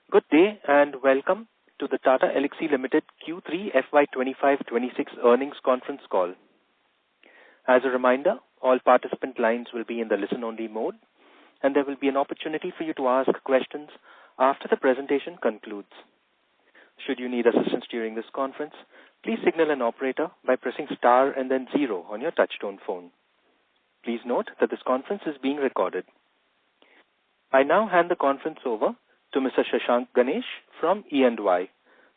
Good day and welcome to the Tata Elxsi Ltd Q3FY26 earnings conference call. As a reminder, all participant lines will be in the listen-only mode, and there will be an opportunity for you to ask questions after the presentation concludes. Should you need assistance during this conference, please signal an operator by pressing star and then 0 on your touchtone phone. Please note that this conference is being recorded. I now hand the conference over to Mr. Shashank Ganesh from E&Y.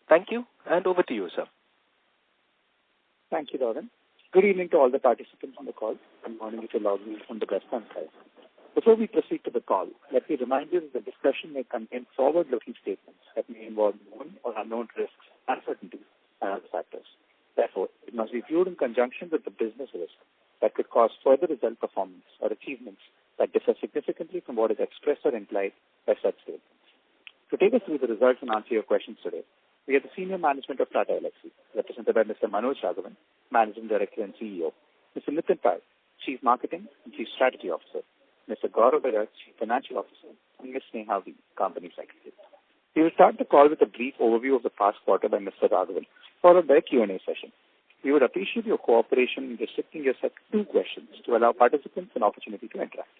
Thank you, and over to you, sir. Thank you, Lauren. Good evening to all the participants on the call. Good morning if you're logging in from the Western side. Before we proceed to the call, let me remind you that the discussion may contain forward-looking statements that may involve known or unknown risks, uncertainties, and other factors. Therefore, it must be viewed in conjunction with the business risk that could cause further result performance or achievements that differ significantly from what is expressed or implied by such statements. To take us through the results and answer your questions today, we have the senior management of Tata Elxsi, represented by Mr. Manoj Raghavan, Managing Director and CEO, Mr. Nitin Pai, Chief Marketing and Chief Strategy Officer, Mr. Gaurav Bajaj, Chief Financial Officer, and Ms. Sneha V, Company Secretary. We will start the call with a brief overview of the past quarter by Mr. Raghavan, followed by a Q&A session. We would appreciate your cooperation in restricting yourself to 2 questions to allow participants an opportunity to interact.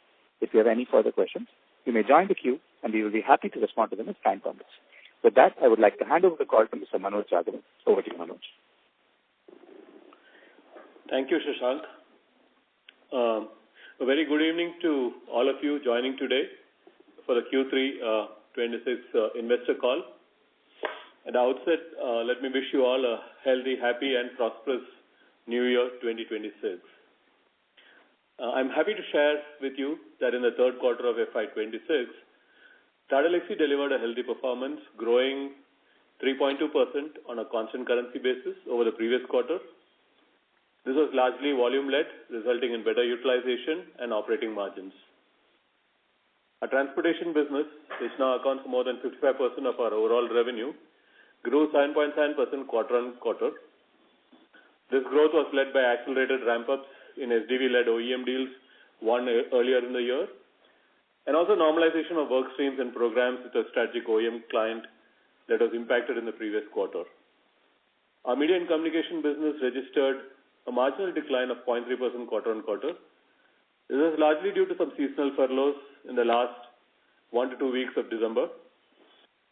If you have any further questions, you may join the queue, and we will be happy to respond to them as time permits. With that, I would like to hand over the call to Mr. Manoj Raghavan. Over to you, Manoj. Thank you, Shashank. A very good evening to all of you joining today for the Q3 26 investor call. At the outset, let me wish you all a healthy, happy, and prosperous New Year 2026. I'm happy to share with you that in the third quarter of FY26, Tata Elxsi delivered a healthy performance, growing 3.2% on a constant currency basis over the previous quarter. This was largely volume-led, resulting in better utilization and operating margins. Our transportation business, which now accounts for more than 55% of our overall revenue, grew 7.7% quarter-on-quarter. This growth was led by accelerated ramp-ups in SDV-led OEM deals won earlier in the year, and also normalization of work streams and programs with a strategic OEM client that was impacted in the previous quarter. Our media and communication business registered a marginal decline of 0.3% quarter-on-quarter. This is largely due to some seasonal furloughs in the last 1 to 2 weeks of December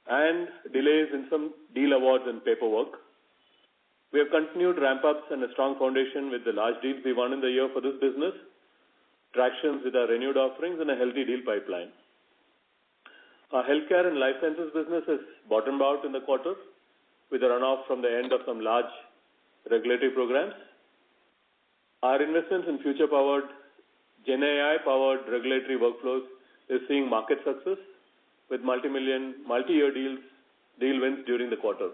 and delays in some deal awards and paperwork. We have continued ramp-ups and a strong foundation with the large deals we won in the year for this business, tractions with our renewed offerings, and a healthy deal pipeline. Our healthcare and life sciences business has bottomed out in the quarter with a runoff from the end of some large regulatory programs. Our investments in future-powered, GenAI-powered regulatory workflows is seeing market success with multi-year deal wins during the quarter.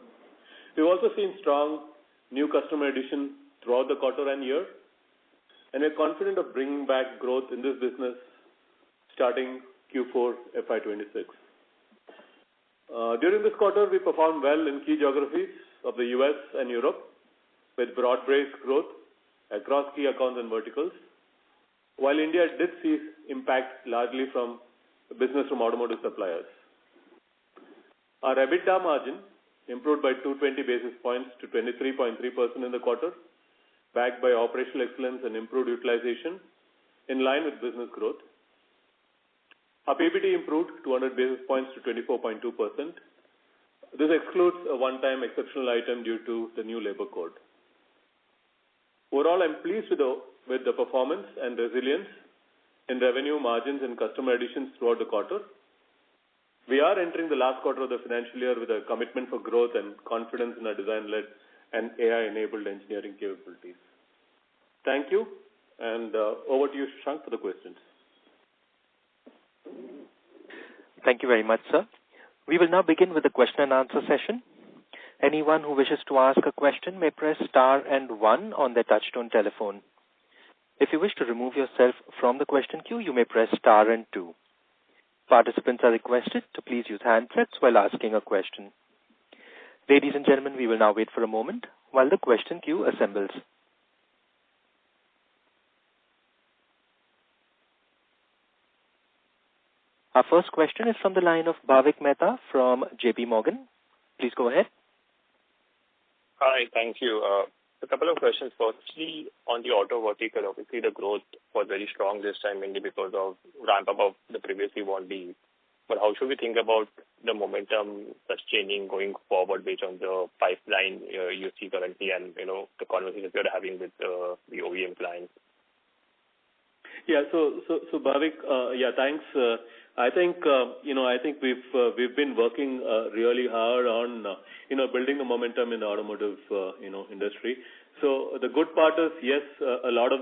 We've also seen strong new customer addition throughout the quarter and year, and we're confident of bringing back growth in this business starting Q4 FY26. During this quarter, we performed well in key geographies of the US and Europe with broad-based growth across key accounts and verticals, while India did see impact largely from business from automotive suppliers. Our EBITDA margin improved by 220 basis points to 23.3% in the quarter, backed by operational excellence and improved utilization in line with business growth. Our PBT improved 200 basis points to 24.2%. This excludes a one-time exceptional item due to the new labor code. Overall, I'm pleased with the performance and resilience in revenue margins and customer additions throughout the quarter. We are entering the last quarter of the financial year with a commitment for growth and confidence in our design-led and AI-enabled engineering capabilities. Thank you, and over to you, Shashank, for the questions. Thank you very much, sir. We will now begin with the question and answer session. Anyone who wishes to ask a question may press star and 1 on their touchtone telephone. If you wish to remove yourself from the question queue, you may press star and 2. Participants are requested to please use handsets while asking a question. Ladies and gentlemen, we will now wait for a moment while the question queue assembles. Our first question is from the line of Bhavik Mehta from JP Morgan. Please go ahead. Hi, thank you. A couple of questions. Firstly, on the auto vertical, obviously the growth was very strong this time, mainly because of ramp up of the previously won deal. But how should we think about the momentum sustaining going forward based on the pipeline you see currently and, the conversations you're having with the OEM clients? Yeah. So Bhavik, thanks. I think we've been working really hard on building the momentum in the automotive industry. So the good part is, yes, a lot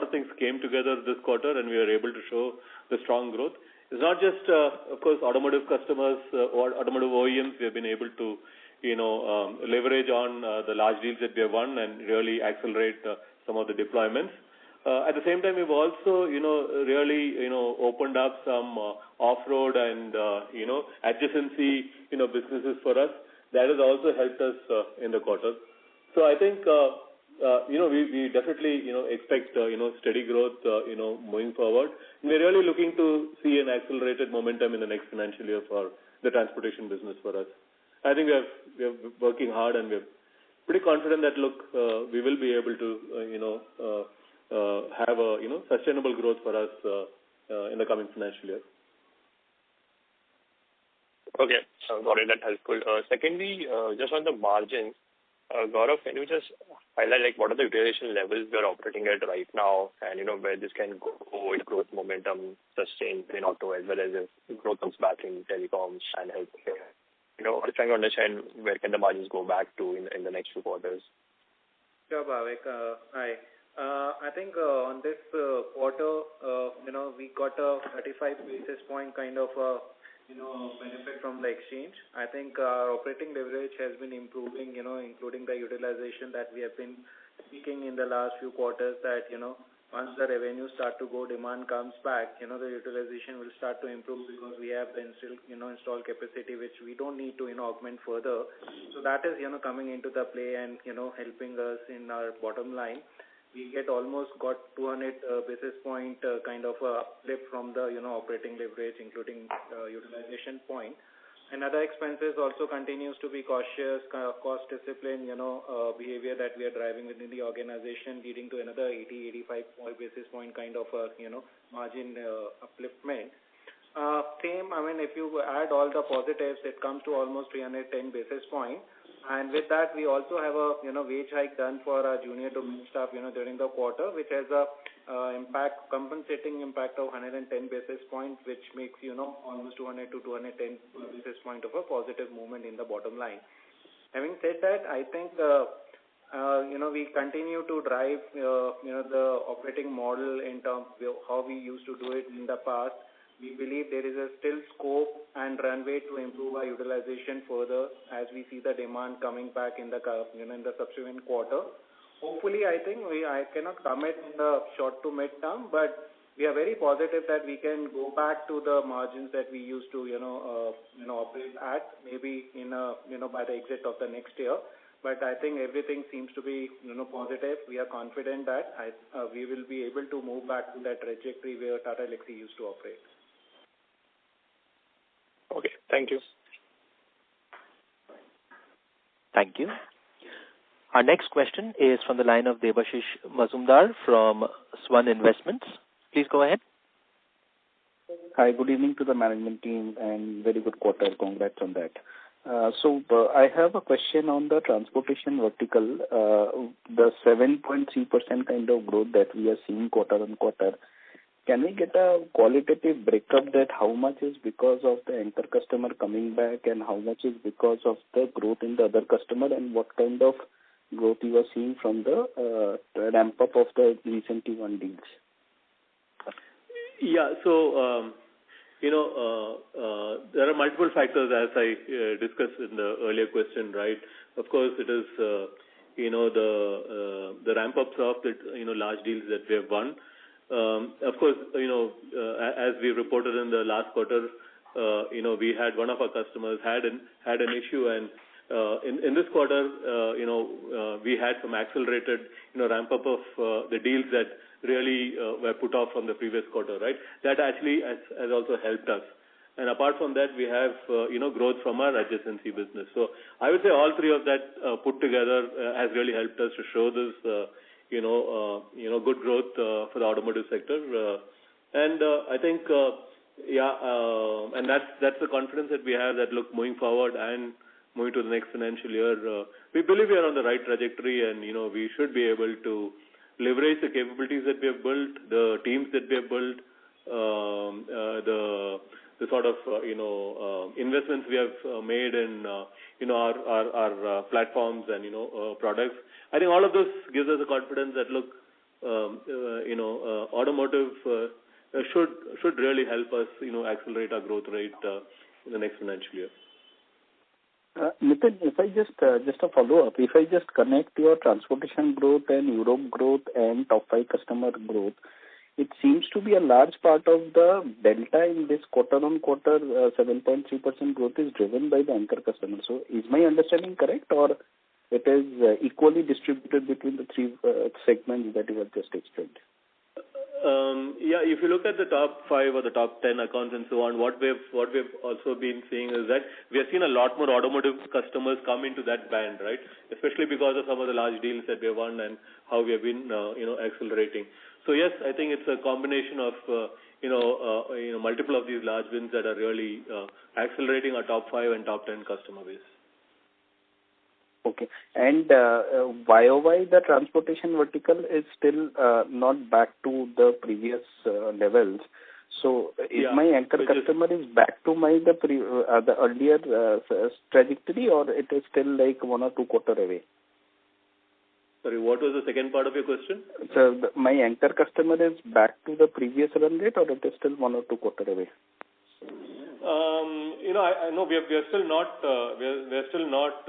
of things came together this quarter, and we were able to show the strong growth. It's not just of course automotive customers or automotive OEMs. We have been able to leverage on the large deals that we have won and really accelerate some of the deployments. At the same time, we've also, really, opened up some off-road and, adjacency, businesses for us. That has also helped us in the quarter. So I think, we definitely, expect, steady growth, moving forward. We're really looking to see an accelerated momentum in the next financial year for the transportation business for us. I think we are working hard, and we're pretty confident that, we will be able to, have a sustainable growth for us in the coming financial year. Okay, got it. That's helpful. Secondly, just on the margins, Gaurav, can you just highlight what are the utilization levels we are operating at right now, and where this can go with growth momentum sustained in auto as well as if growth comes back in telecoms and healthcare. I'm trying to understand where can the margins go back to in the next few quarters. Sure, Bhavik. Hi. I think on this quarter, we got a 35 basis point kind of benefit from the exchange. I think our operating leverage has been improving, including the utilization that we have been speaking in the last few quarters that, once the revenue start to go, demand comes back, the utilization will start to improve because we have been still, installed capacity which we don't need to, augment further. So that is, coming into the play and, helping us in our bottom line. We almost got 200 basis point kind of lift from the operating leverage, including utilization point. And other expenses also continues to be cautious, cost discipline, behavior that we are driving within the organization, leading to another 80-85 basis point kind of margin upliftment. If you add all the positives, it comes to almost 310 basis point. And with that, we also have a wage hike done for our junior to mid staff during the quarter, which has a compensating impact of 110 basis points, which makes almost 200 to 210 basis point of a positive movement in the bottom line. Having said that, I think we continue to drive the operating model in terms of how we used to do it in the past. We believe there is a still scope and runway to improve our utilization further as we see the demand coming back in the in the subsequent quarter. Hopefully, I think I cannot commit in the short to mid term, but we are very positive that we can go back to the margins that we used to operate at maybe in by the exit of the next year. But I think everything seems to be positive. We are confident that we will be able to move back to that trajectory where Tata Elxsi used to operate. Okay, thank you. Thank you. Our next question is from the line of Debashish Mazumdar from Swan Investments. Please go ahead. Hi, good evening to the management team and very good quarter. Congrats on that. So I have a question on the transportation vertical. The 7.3% kind of growth that we are seeing quarter on quarter. Can we get a qualitative breakup that how much is because of the anchor customer coming back and how much is because of the growth in the other customer, and what kind of growth you are seeing from the ramp up of the recently won deals? Yeah, so there are multiple factors as I discussed in the earlier question, right? Of course, it is the ramp ups of the large deals that we have won. Of course, as we reported in the last quarter, we had one of our customers had an issue, and in this quarter, we had some accelerated ramp up of the deals that really were put off from the previous quarter, right? That actually has also helped us. And apart from that, we have, growth from our adjacency business. So I would say all three of that put together has really helped us to show this, good growth for the automotive sector. And I think, and that's the confidence that we have that look moving forward and moving to the next financial year, we believe we are on the right trajectory, and we should be able to leverage the capabilities that we have built, the teams that we have built, the sort of investments we have made in our platforms and products. I think all of this gives us the confidence that look, automotive should really help us accelerate our growth rate in the next financial year. Nitin, if I just a follow-up, if I just connect your transportation growth and Europe growth and top 5 customer growth, it seems to be a large part of the delta in this quarter-on-quarter 7.3% growth is driven by the anchor customer. So is my understanding correct, or it is equally distributed between the three segments that you have just explained? If you look at the top 5 or the top 10 accounts and so on, what we've also been seeing is that we have seen a lot more automotive customers come into that band, right? Especially because of some of the large deals that we have won and how we have been, accelerating. So yes, I think it's a combination of, multiple of these large wins that are really accelerating our top 5 and top 10 customer base. Okay. And YOY, the transportation vertical is still not back to the previous levels. So is my anchor customer is back to the earlier trajectory, or it is still like 1 or 2 quarters away? Sorry, what was the second part of your question? So my anchor customer is back to the previous run rate, or it is still 1 or 2 quarters away? I know we are still not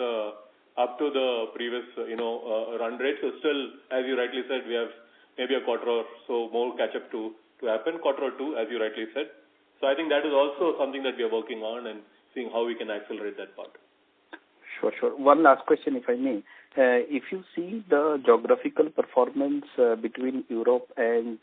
up to the previous run rate. So still, as you rightly said, we have maybe a quarter or so more catch up to happen, quarter or two, as you rightly said. So I think that is also something that we are working on and seeing how we can accelerate that part. Sure. One last question, if I may. If you see the geographical performance between Europe and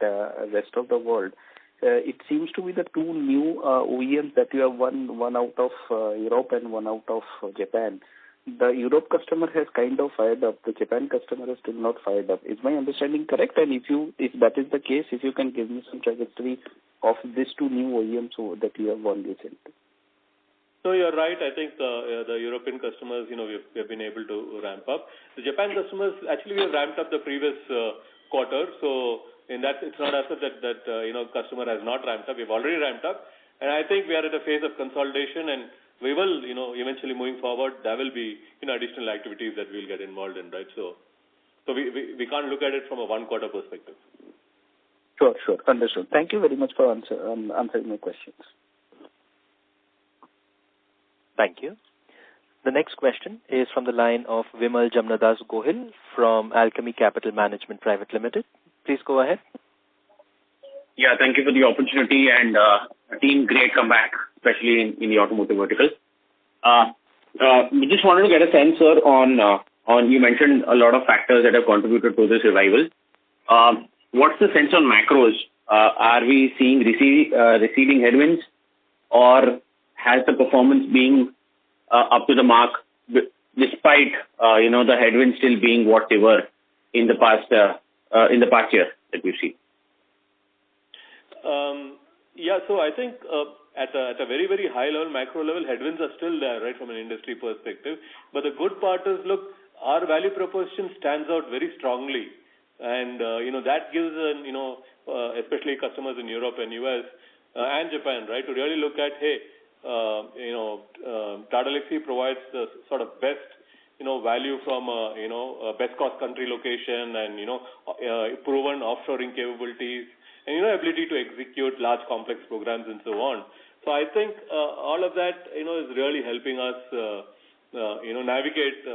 rest of the world, it seems to be the 2 new OEMs that you have one out of Europe and one out of Japan. The Europe customer has kind of fired up. The Japan customer is still not fired up. Is my understanding correct? And if that is the case, if you can give me some trajectory of these 2 new OEMs that you have won recently. So you're right. I think the European customers, we have been able to ramp up. The Japan customers, actually, we have ramped up the previous quarter. So in that, it's not as if that customer has not ramped up. We've already ramped up, and I think we are at a phase of consolidation, and we will, eventually moving forward, there will be, additional activities that we'll get involved in, right? So we can't look at it from a 1 quarter perspective. Sure. Understood. Thank you very much for answering my questions. Thank you. The next question is from the line of Vimal Jamnadas Gohil from Alchemy Capital Management Private Limited. Please go ahead. Yeah, thank you for the opportunity, and team, great comeback, especially in the automotive vertical. We just wanted to get a sense, sir, on you mentioned a lot of factors that have contributed to this revival. What's the sense on macros? Are we seeing receding headwinds, or has the performance been up to the mark despite the headwinds still being what they were in the past year that we've seen? So I think at a very, very high level, macro level, headwinds are still there, right, from an industry perspective. But the good part is, look, our value proposition stands out very strongly. And, that gives, especially customers in Europe and US and Japan, right, to really look at, hey, Tata Elxsi provides the sort of best, value from, best cost country location and, proven offshoring capabilities and, ability to execute large complex programs and so on. So I think all of that, is really helping us, navigate,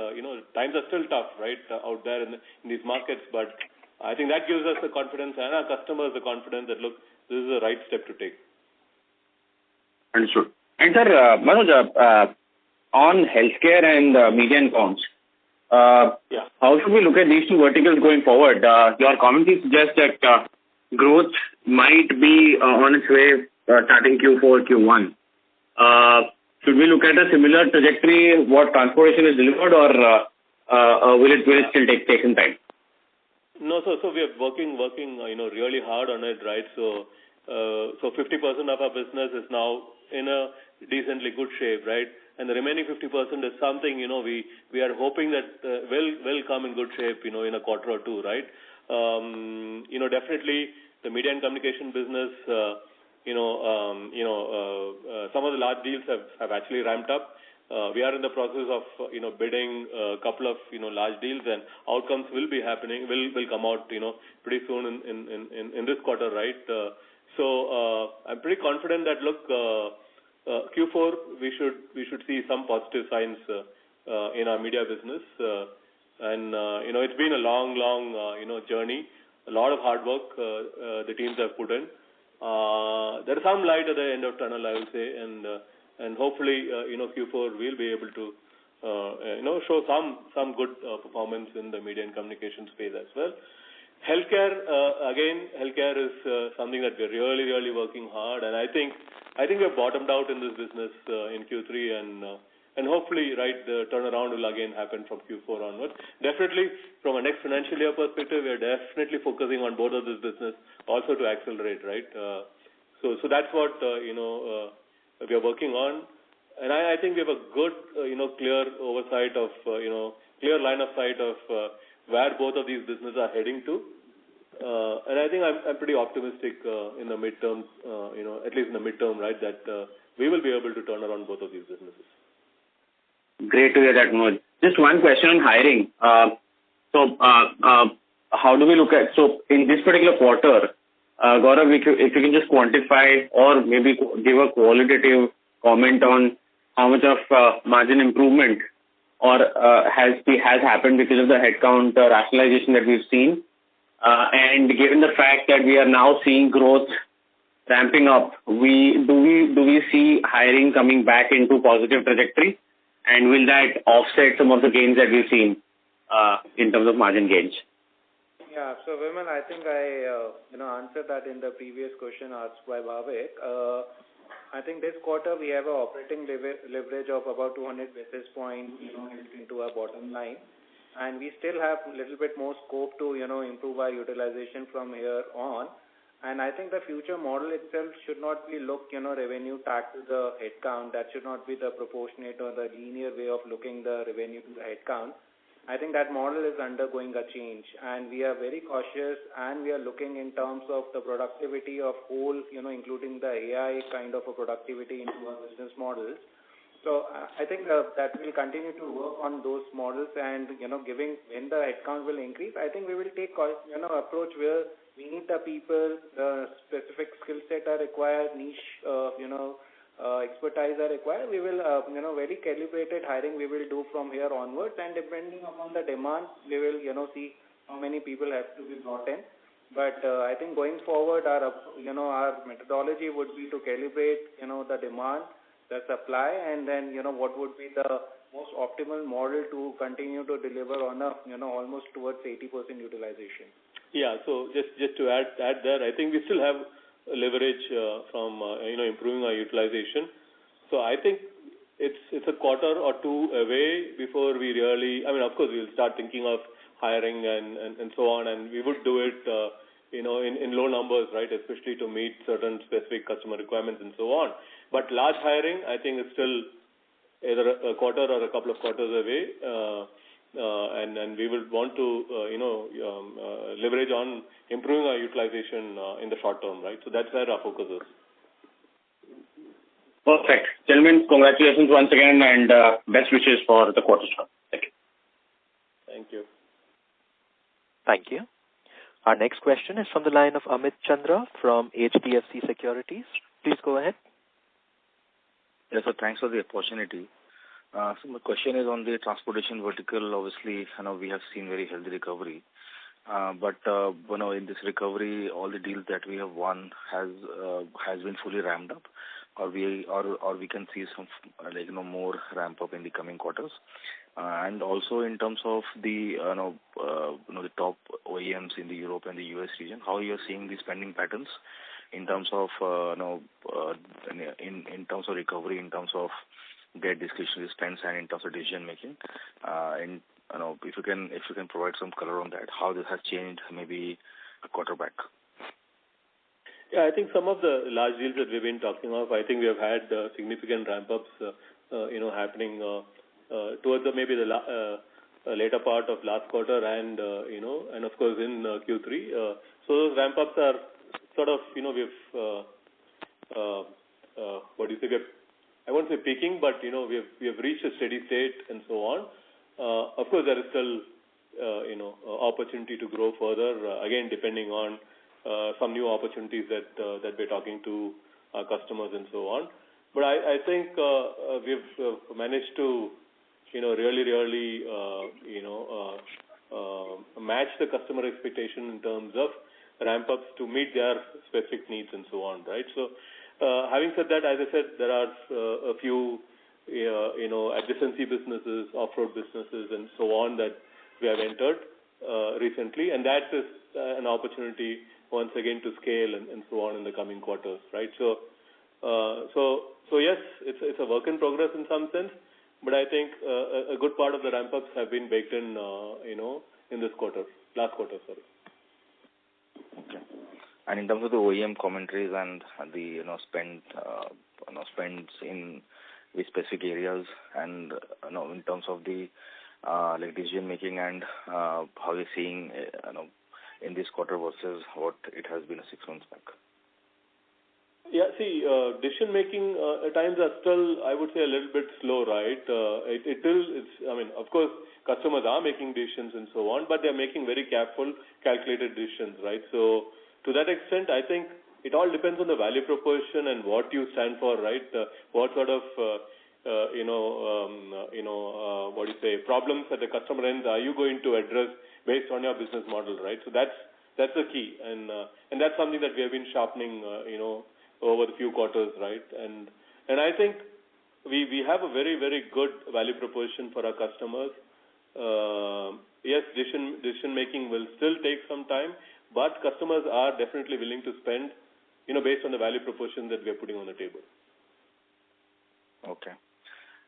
times are still tough, right, out there in these markets. But I think that gives us the confidence and our customers the confidence that, look, this is the right step to take. Understood. And sir, Manoj, on healthcare and media and comms, how should we look at these 2 verticals going forward? Your commentary suggests that growth might be on its way starting Q4, Q1. should we look at a similar trajectory what transportation is delivered, or will it still take some time? No, so we are working really hard on it, right? So 50% of our business is now in a decently good shape, right? And the remaining 50% is something we are hoping that will come in good shape in a quarter or two, right? Definitely the media and communication business. Some of the large deals have actually ramped up. We are in the process of bidding a couple of large deals, and outcomes will be happening, will come out pretty soon in this quarter, right? So I'm pretty confident that Q4 we should see some positive signs in our media business, and it's been a long journey, a lot of hard work the teams have put in. There is some light at the end of tunnel, I will say, and hopefully Q4 will be able to show some good performance in the media and communication space as well. Healthcare is something that we're really working hard, and I think we've bottomed out in this business in Q3, and hopefully, right, the turnaround will again happen from Q4 onwards. Definitely, from a next financial year perspective, we are definitely focusing on both of this business also to accelerate, right? So that's what we are working on, and I think we have a good clear oversight of clear line of sight of where both of these businesses are heading to, and I think I'm pretty optimistic in the midterm, at least in the midterm, right, that we will be able to turn around both of these businesses. Great to hear that, Manoj. Just one question on hiring. So how do we look at, so in this particular quarter, Gaurav, if you can just quantify or maybe give a qualitative comment on how much of margin improvement or has happened because of the headcount rationalization that we've seen, and given the fact that we are now seeing growth ramping up, do we see hiring coming back into positive trajectory, and will that offset some of the gains that we've seen in terms of margin gains? Yeah, so Vimal, I think I answered that in the previous question asked by Bhavik. I think this quarter we have an operating leverage of about 200 basis points into our bottom line, and we still have a little bit more scope to improve our utilization from here on. And I think the future model itself should not be revenue tagged to the headcount. That should not be the proportionate or the linear way of looking the revenue to the headcount. I think that model is undergoing a change, and we are very cautious, and we are looking in terms of the productivity of whole, including the AI kind of a productivity into our business models. So I think that we'll continue to work on those models, and giving when the headcount will increase, I think we will take approach where we need the people, specific skill set are required, niche expertise are required. We will very calibrated hiring we will do from here onwards, and depending upon the demand we will see how many people have to be brought in. But I think going forward our methodology would be to calibrate the demand, the supply, and then what would be the most optimal model to continue to deliver on a almost towards 80% utilization. Yeah, so just to add there, I think we still have leverage from improving our utilization. So I think it's a quarter or two away before we really, of course we'll start thinking of hiring and so on, and we would do it in low numbers, right, especially to meet certain specific customer requirements and so on. But large hiring, I think, is still either a quarter or a couple of quarters away, and we will want to leverage on improving our utilization in the short term, right? So that's where our focus is. Perfect. Gentlemen, congratulations once again, and best wishes for the quarter. Thank you. Thank you. Thank you. Our next question is from the line of Amit Chandra from HDFC Securities. Please go ahead. Yes, sir. Thanks for the opportunity. So my question is on the transportation vertical. Obviously, we have seen very healthy recovery, but in this recovery, all the deals that we have won has been fully ramped up, or we can see some more ramp up in the coming quarters. And also in terms of the the top OEMs in the Europe and the US region, how you are seeing the spending patterns, in terms of in terms of recovery, in terms of their discretionary spends, and in terms of decision making. And if you can provide some color on that, how this has changed maybe a quarter back. Yeah, I think some of the large deals that we've been talking of, I think we have had significant ramp-ups, happening towards maybe the later part of last quarter and, and of course in Q3. So those ramp-ups are sort of, we've, I won't say peaking, but, we have reached a steady state and so on. Of course, there is still, opportunity to grow further, again, depending on some new opportunities that we're talking to our customers and so on. But I think we've managed to, really, match the customer expectation in terms of ramp-ups to meet their specific needs and so on, right? So, having said that, as I said, there are a few, adjacency businesses, off-road businesses, and so on that we have entered recently, and that is an opportunity once again to scale and so on in the coming quarters, right? So yes, it's a work in progress in some sense, but I think a good part of the ramp-ups have been baked in, in this quarter, last quarter, sorry. Okay. And in terms of the OEM commentaries and the spends in the specific areas, and in terms of the like decision making and how you're seeing in this quarter versus what it has been 6 months back. Yeah, see, decision making at times are still, I would say, a little bit slow, right? Of course, customers are making decisions and so on, but they're making very careful, calculated decisions, right? So, to that extent, I think it all depends on the value proposition and what you stand for, right? What sort of, problems at the customer end are you going to address based on your business model, right? So that's the key, and that's something that we have been sharpening, over the few quarters, right? And I think we have a very, very good value proposition for our customers. Yes, decision making will still take some time, but customers are definitely willing to spend, based on the value proposition that we are putting on the table. Okay.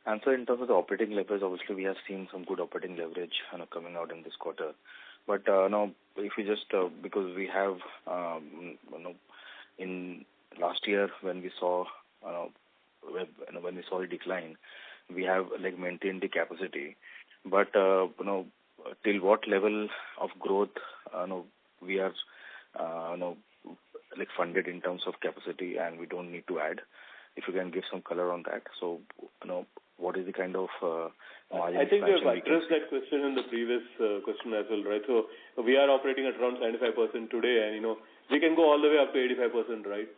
And so in terms of the operating leverage, obviously we have seen some good operating leverage coming out in this quarter. But now, if we just, because we have, in last year when we saw a decline, we have maintained the capacity. But till what level of growth we are funded in terms of capacity, and we don't need to add? If you can give some color on that. So what is the kind of margin I think we have expansion addressed that question in the previous question as well, right? So we are operating at around 75% today, and we can go all the way up to 85%, right?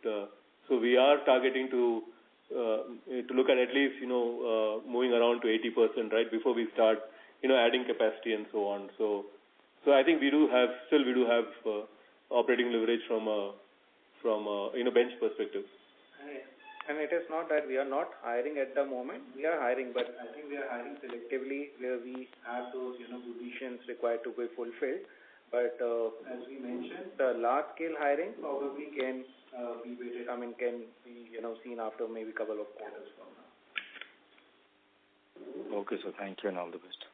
So we are targeting to look at least moving around to 80%, right, before we start adding capacity and so on. So I think we do have operating leverage from a bench perspective. And it is not that we are not hiring at the moment. We are hiring, but I think we are hiring selectively where we have those positions required to be fulfilled. But as we mentioned, the large-scale hiring probably can be waited. Can be seen after maybe a couple of quarters from now. Okay, so thank you and all the best.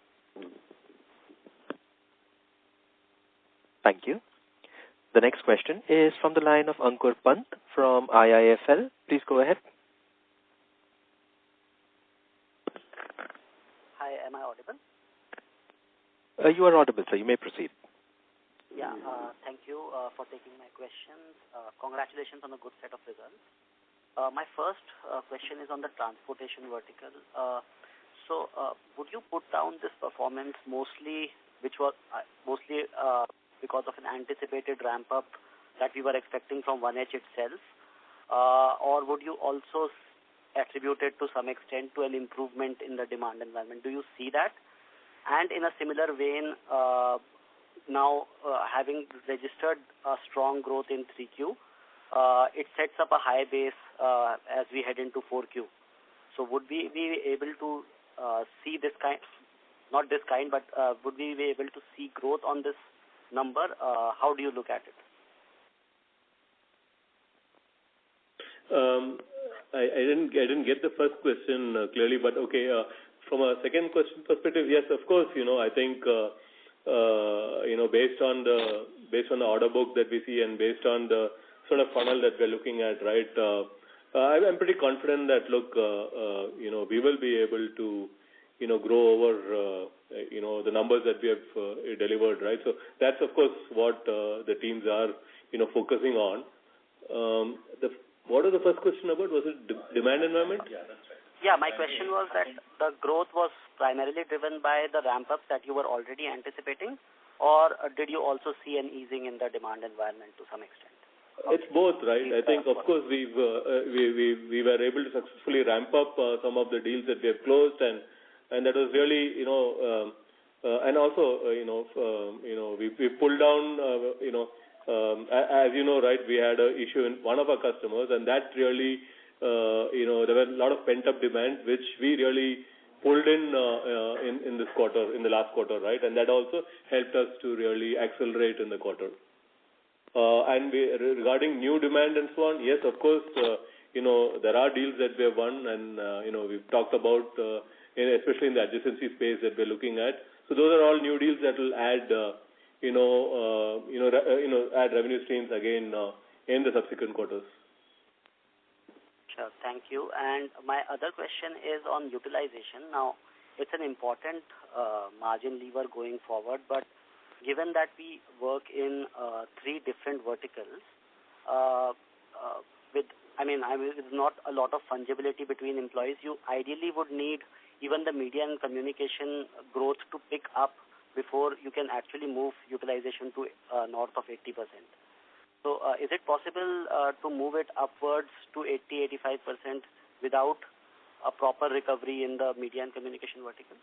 Thank you. The next question is from the line of Ankur Pant from IIFL. Please go ahead. Hi, am I audible? You are audible, sir. You may proceed. Yeah, thank you for taking my questions. Congratulations on a good set of results. My first question is on the transportation vertical. So, would you put down this performance mostly because of an anticipated ramp-up that we were expecting from 1H itself, or would you also attribute it to some extent to an improvement in the demand environment? Do you see that? And in a similar vein, now having registered a strong growth in 3Q, it sets up a high base as we head into 4Q. So would we be able to see this kind, not this kind, but would we be able to see growth on this number? How do you look at it? I didn't get the first question clearly, but okay. From a second question perspective, yes, of course. I think based on the order book that we see and based on the sort of funnel that we're looking at, right? I'm pretty confident that we will be able to grow over the numbers that we have delivered, right? So that's of course what the teams are focusing on. What was the first question about? Was it demand environment? Yeah, that's right. Yeah, my question was that the growth was primarily driven by the ramp-ups that you were already anticipating, or did you also see an easing in the demand environment to some extent? It's both, right? I think, of course, we were able to successfully ramp up some of the deals that we have closed, and that was really, and also, we pulled down, as you know, right, we had an issue in one of our customers, and that really, there were a lot of pent-up demand, which we really pulled in this quarter, in the last quarter, right? And that also helped us to really accelerate in the quarter. And regarding new demand and so on, yes, of course, there are deals that we have won, and we've talked about, especially in the adjacency space that we're looking at. So those are all new deals that will add, add revenue streams again in the subsequent quarters. Sure, thank you. And my other question is on utilization. Now, it's an important margin lever going forward, but given that we work in three different verticals, with not a lot of fungibility between employees, you ideally would need even the media and communication growth to pick up before you can actually move utilization to north of 80%. So is it possible to move it upwards to 80-85% without a proper recovery in the media and communication vertical?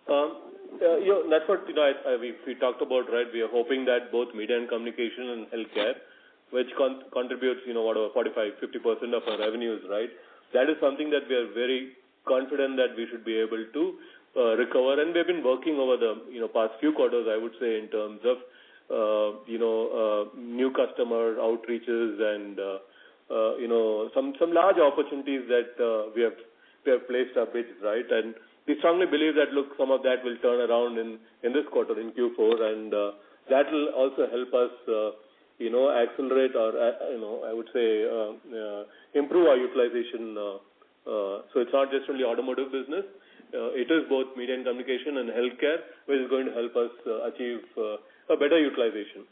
That's what we talked about, right? We are hoping that both media and communication and healthcare, which contributes, 45-50% of our revenues, right? That is something that we are very confident that we should be able to recover, and we've been working over the past few quarters, I would say, in terms of new customer outreaches and some large opportunities that we have placed our bids, right? And we strongly believe that some of that will turn around in this quarter, in Q4, and that will also help us accelerate or I would say improve our utilization. So it's not just only automotive business. It is both media and communication and healthcare, which is going to help us achieve a better utilization.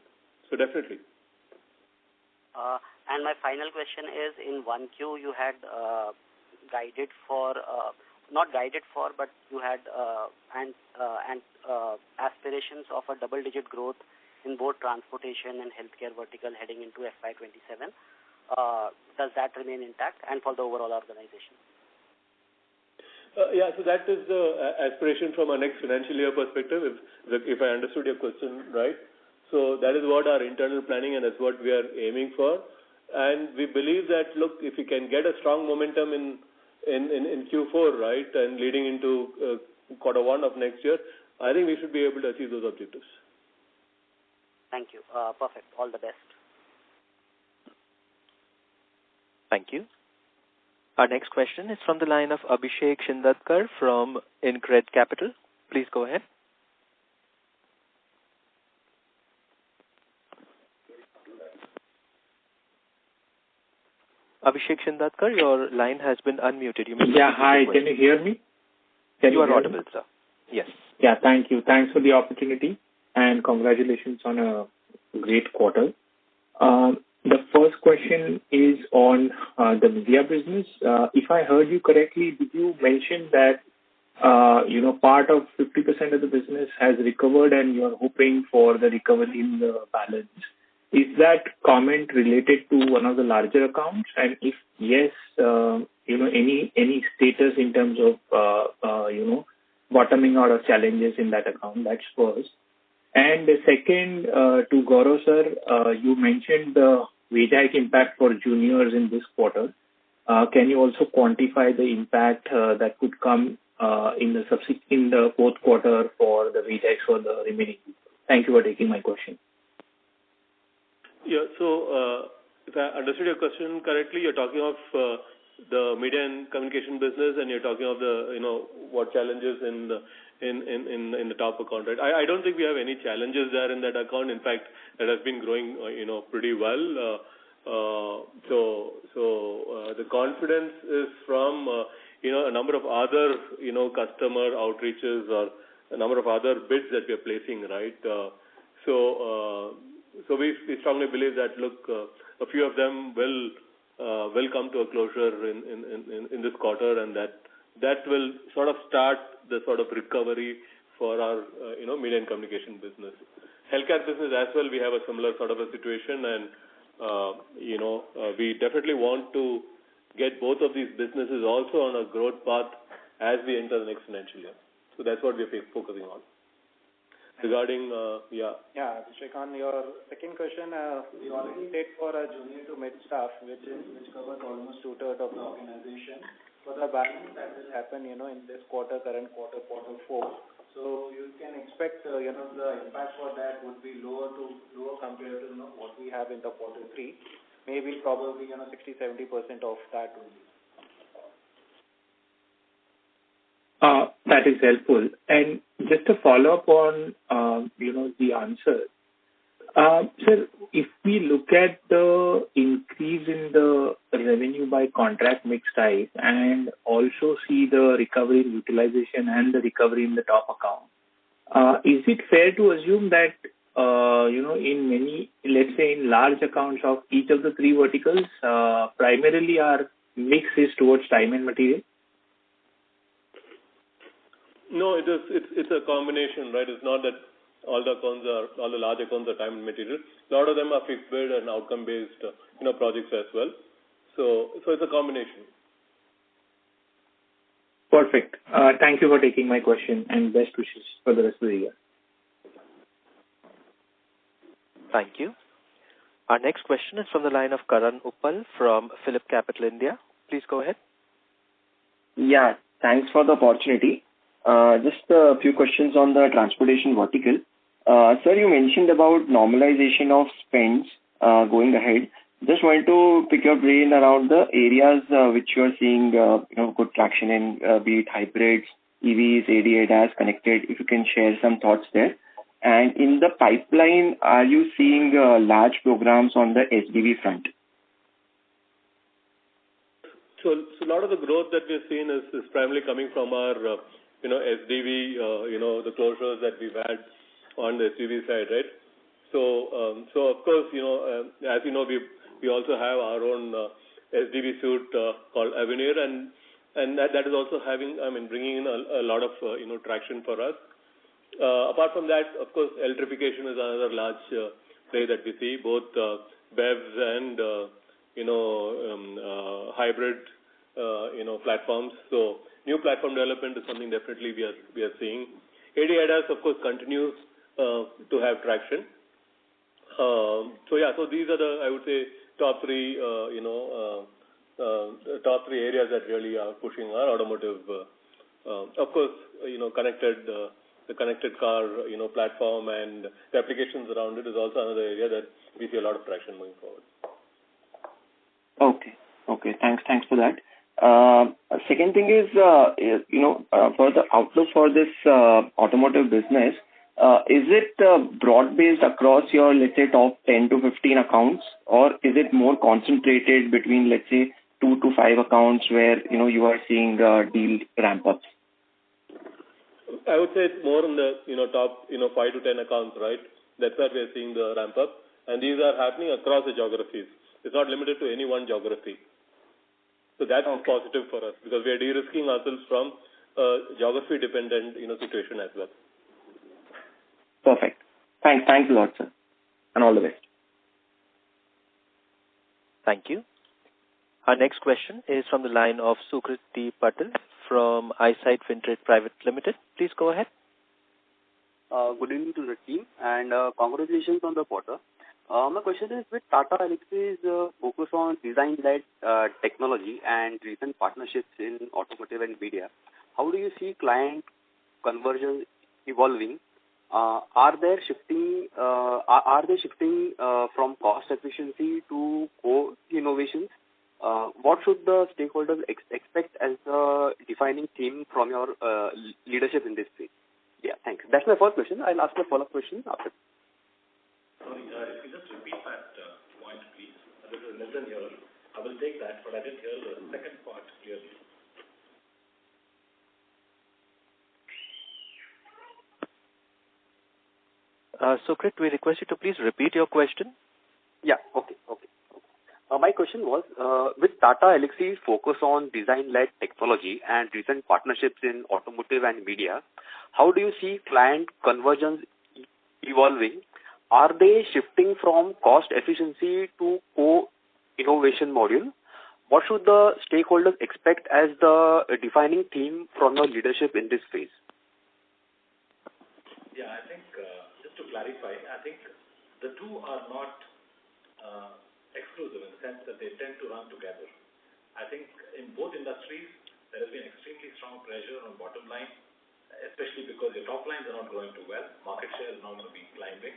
So definitely. And my final question is, in 1Q you had guided for, not guided for, but you had aspirations of a double-digit growth in both transportation and healthcare vertical heading into FY27. Does that remain intact, and for the overall organization? Yeah, so that is the aspiration from our next financial year perspective, if I understood your question right. So that is what our internal planning, and that's what we are aiming for. And we believe that, if we can get a strong momentum in Q4, right, and leading into quarter one of next year, I think we should be able to achieve those objectives. Thank you. Perfect. All the best. Thank you. Our next question is from the line of Abhishek Shindatkar from InCred Capital. Please go ahead. Abhishek Shindatkar, your line has been unmuted. Hi. Can you hear me? You are audible, sir. Yes. Yeah, thank you. Thanks for the opportunity, and congratulations on a great quarter. The first question is on the media business. If I heard you correctly, did you mention that part of 50% of the business has recovered and you are hoping for the recovery in the balance? Is that comment related to one of the larger accounts? And if yes, any status in terms of bottoming out of challenges in that account? That's first. And the second, to Gaurav sir, you mentioned the wage hike impact for juniors in this quarter. Can you also quantify the impact that could come in the fourth quarter for the wage hikes for the remaining people? Thank you for taking my question. Yeah, so if I understood your question correctly, you're talking of the media and communication business, and you're talking of the what challenges in the top account, right? I don't think we have any challenges there in that account. In fact, that has been growing pretty well. So the confidence is from a number of other customer outreaches or a number of other bids that we are placing, right? So we strongly believe that a few of them will come to a closure in this quarter, and that will sort of start the sort of recovery for our media and communication business. Healthcare business as well, we have a similar sort of a situation, and we definitely want to get both of these businesses also on a growth path as we enter the next financial year. So that's what we're focusing on. Regarding, Abhishek, on your second question, we already did for a junior to mid staff, which covers almost 2/3 of the organization. For the balance that will happen, in this quarter, current quarter, quarter 4. So you can expect, the impact for that would be lower compared to what we have in the quarter 3. Maybe probably 60-70% of that will be. That is helpful. And just to follow up on, the answer, sir, if we look at the increase in the revenue by contract mix type and also see the recovery in utilization and the recovery in the top account, is it fair to assume that, in many, let's say in large accounts of each of the 3 verticals, primarily our mix is towards time and material? No, it's a combination, right? It's not that all the large accounts are time and material. A lot of them are fixed bid and outcome based, projects as well. So it's a combination. Perfect. Thank you for taking my question, and best wishes for the rest of the year. Thank you. Our next question is from the line of Karan Uppal from Phillip Capital India. Please go ahead. Yeah, thanks for the opportunity. Just a few questions on the transportation vertical. Sir, you mentioned about normalization of spends going ahead. Just wanted to pick your brain around the areas which you are seeing good traction in, be it hybrids, EVs, ADAS, connected. If you can share some thoughts there. And in the pipeline, are you seeing large programs on the SDV front? So a lot of the growth that we've seen is primarily coming from our SDV, the closures that we've had on the SDV side, right? So of course, as you know, we also have our own SDV suite called Avenir, and that is also bringing in a lot of traction for us. Apart from that, of course, electrification is another large play that we see, both BEVs and hybrid platforms. So new platform development is something definitely we are seeing. ADAS, of course, continues to have traction. So these are the, I would say, top three areas that really are pushing our automotive. Of course, the connected car, platform and the applications around it is also another area that we see a lot of traction moving forward. Okay. Thanks for that. Second thing is, for the outlook for this automotive business, is it broad-based across your, let's say, top 10 to 15 accounts, or is it more concentrated between, let's say, 2 to 5 accounts where, you are seeing deal ramp-ups? I would say it's more in the, top, 5 to 10 accounts, right? That's where we're seeing the ramp-up. And these are happening across the geographies. It's not limited to any one geography. So that's positive for us because we are de-risking ourselves from geography-dependent, situation as well. Perfect. Thanks a lot, sir. And all the best. Thank you. Our next question is from the line of Sukriti Patil from Eyesight Fintrade Private Limited. Please go ahead. Good evening to the team and congratulations on the quarter. My question is with Tata Elxsi's focus on design-led technology and recent partnerships in automotive and media, how do you see client conversion evolving are they shifting from cost efficiency to co-innovations? What should the stakeholders expect as the defining theme from your leadership in this space? Yeah, thanks. That's my first question. I'll ask my follow-up question after. Sorry, if you just repeat that point, please. A little less than here. I will take that, but I didn't hear the second part clearly. Sukrit, we request you to please repeat your question. Yeah, okay. My question was, with Tata Elxsi's focus on design-led technology and recent partnerships in automotive and media, how do you see client convergence evolving? Are they shifting from cost efficiency to co-innovation module? What should the stakeholders expect as the defining theme from your leadership in this phase? Yeah, I think, just to clarify, I think the two are not exclusive in the sense that they tend to run together. I think in both industries, there has been extremely strong pressure on bottom line, especially because your top lines are not growing too well. Market share is now going to be climbing,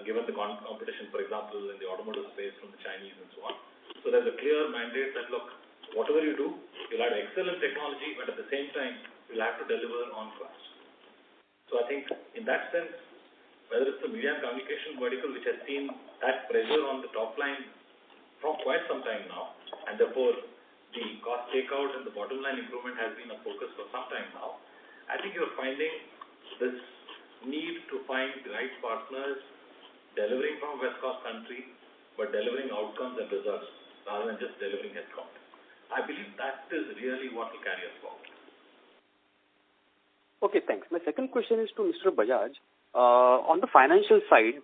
given the competition, for example, in the automotive space from the Chinese and so on. So there's a clear mandate that, look, whatever you do, you'll have excellent technology, but at the same time, you'll have to deliver on cost. So I think in that sense, whether it's the media and communication vertical, which has seen that pressure on the top line from quite some time now, and therefore the cost takeout and the bottom line improvement has been a focus for some time now, I think you're finding this need to find the right partners delivering from a West Coast country, but delivering outcomes and results rather than just delivering headcount. I believe that is really what will carry us forward. Okay, thanks. My second question is to Mr. Bajaj. On the financial side,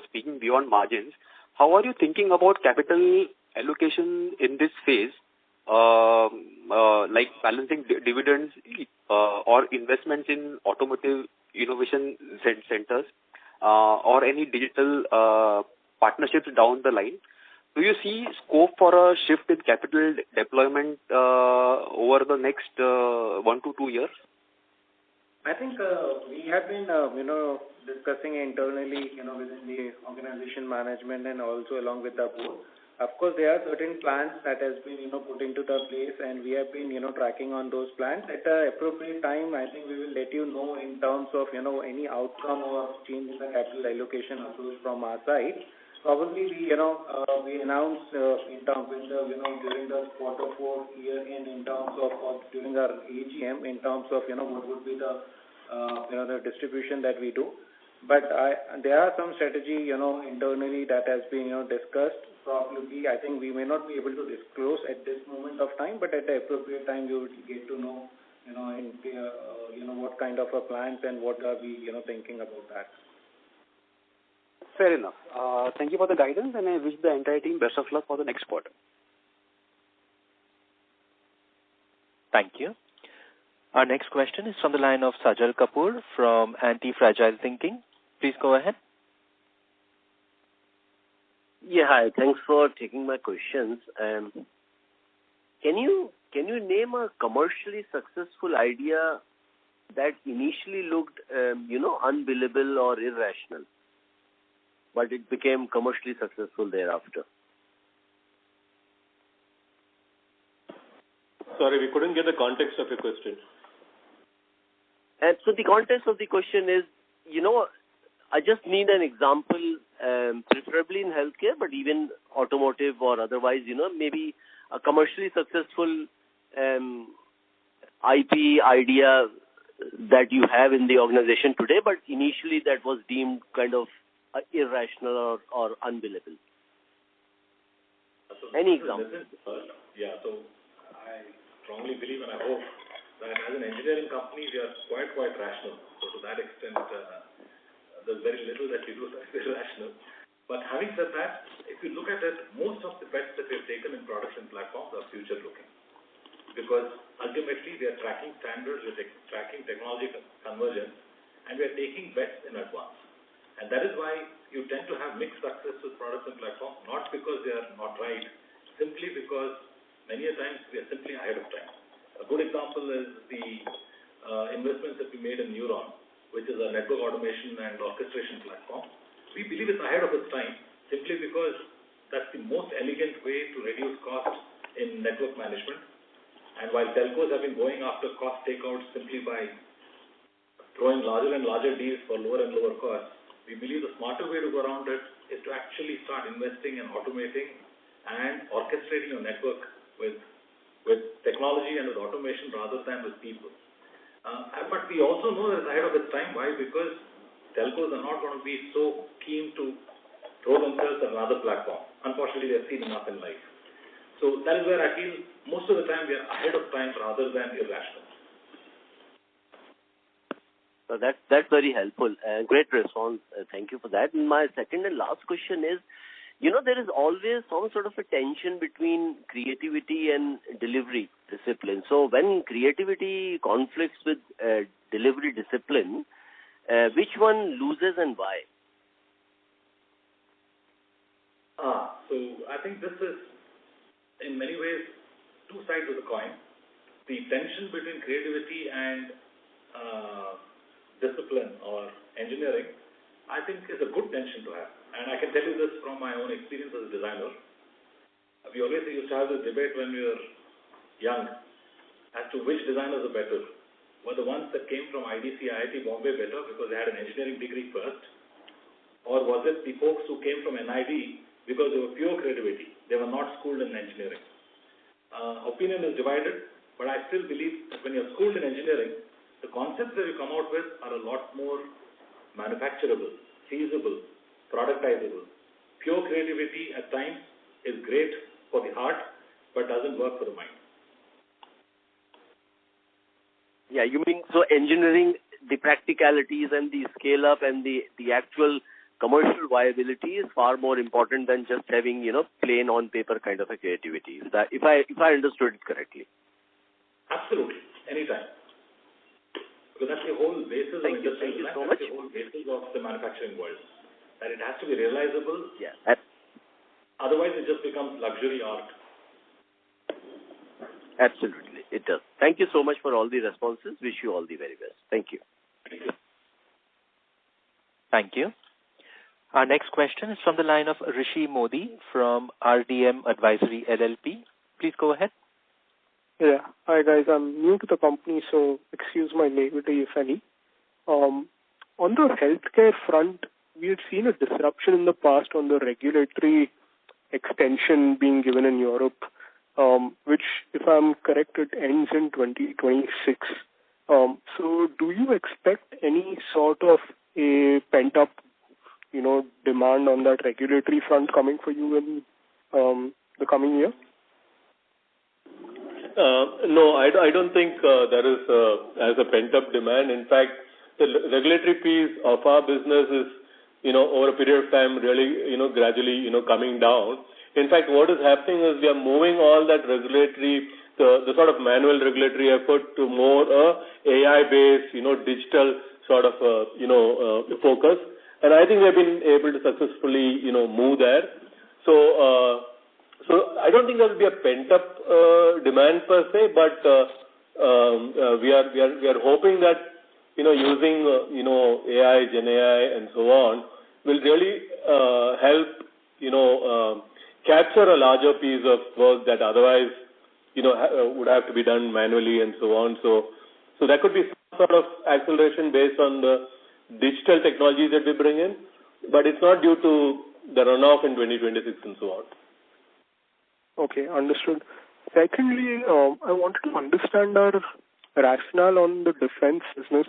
speaking beyond margins, how are you thinking about capital allocation in this phase, like balancing dividends or investments in automotive innovation centers or any digital partnerships down the line? Do you see scope for a shift in capital deployment over the next 1 to 2 years? I think we have been, discussing internally, within the organization management and also along with the board. Of course, there are certain plans that has been, put into the place, and we have been, tracking on those plans. At the appropriate time, I think we will let you know in terms of, any outcome or change in the capital allocation approach from our side. Probably we announced in terms of during the Q4 year in terms of during our AGM in terms of what would be the the distribution that we do. But there are some strategy internally that has been discussed. Probably I think we may not be able to disclose at this moment of time, but at the appropriate time you will get to know what kind of a plans and what are we thinking about that. Fair enough. Thank you for the guidance, and I wish the entire team best of luck for the next quarter. Thank you. Our next question is from the line of Sajal Kapoor from Anti-Fragile Thinking. Please go ahead. Yeah, hi. Thanks for taking my questions. Can you name a commercially successful idea that initially looked, unbelievable or irrational, but it became commercially successful thereafter? Sorry, we couldn't get the context of your question. And so the context of the question is, I just need an example, preferably in healthcare, but even automotive or otherwise, maybe a commercially successful IP idea that you have in the organization today, but initially that was deemed kind of irrational or unbelievable. Any example? Yeah, so I strongly believe and I hope that as an engineering company, we are quite rational. So to that extent, there's very little that we do that is irrational. But having said that, if you look at it, most of the bets that we've taken in products and platforms are future-looking. Because ultimately, we are tracking standards, we're tracking technology convergence, and we are taking bets in advance. And that is why you tend to have mixed success with products and platforms, not because they are not right, simply because many a times we are simply ahead of time. A good example is the investments that we made in Neuron, which is a network automation and orchestration platform. We believe it's ahead of its time simply because that's the most elegant way to reduce costs in network management. And while telcos have been going after cost takeouts simply by throwing larger and larger deals for lower and lower costs, we believe the smarter way to go around it is to actually start investing and automating and orchestrating your network with technology and with automation rather than with people. But we also know that it's ahead of its time. Why? Because telcos are not going to be so keen to throw themselves at another platform. Unfortunately, they've seen enough in life. So that is where I feel most of the time we are ahead of time rather than irrational. So that's very helpful. Great response. Thank you for that. And my second and last question is, there is always some sort of a tension between creativity and delivery discipline. So when creativity conflicts with delivery discipline, which one loses and why? So I think this is, in many ways, two sides of the coin. The tension between creativity and discipline or engineering, I think is a good tension to have. And I can tell you this from my own experience as a designer. We always used to have this debate when we were young as to which designers are better. Were the ones that came from IDC, IIT Bombay better because they had an engineering degree first? Or was it the folks who came from NID because they were pure creativity? They were not schooled in engineering. Opinion is divided, but I still believe that when you're schooled in engineering, the concepts that you come out with are a lot more manufacturable, feasible, productizable. Pure creativity at times is great for the heart, but doesn't work for the mind. Yeah, you mean so engineering, the practicalities and the scale up and the actual commercial viability is far more important than just having, plain on paper kind of a creativity. If I understood it correctly. Absolutely. Anytime. Because that's the whole basis of industrial design. Thank you so much. That's the whole basis of the manufacturing world. That it has to be realizable. Yeah. Otherwise, it just becomes luxury art. Absolutely. It does. Thank you so much for all the responses. Wish you all the very best. Thank you. Thank you. Thank you. Our next question is from the line of Rishi Modi from RDM Advisory LLP. Please go ahead. Yeah. Hi, guys. I'm new to the company, so excuse my naivety, if any. On the healthcare front, we had seen a disruption in the past on the regulatory extension being given in Europe, which, if I'm correct, it ends in 2026. So do you expect any sort of a pent-up, demand on that regulatory front coming for you in the coming year? No, I don't think there is as a pent-up demand. In fact, the regulatory piece of our business is, over a period of time really, gradually, coming down. In fact, what is happening is we are moving all that regulatory, the sort of manual regulatory effort to more AI-based, digital sort of, focus. And I think we have been able to successfully, move there. So I don't think there will be a pent-up demand per se, but we are hoping that using AI, Gen AI, and so on will really help capture a larger piece of work that otherwise would have to be done manually and so on. So there could be some sort of acceleration based on the digital technologies that we bring in, but it's not due to the runoff in 2026 and so on. Okay, understood. Secondly, I wanted to understand our rationale on the defense business.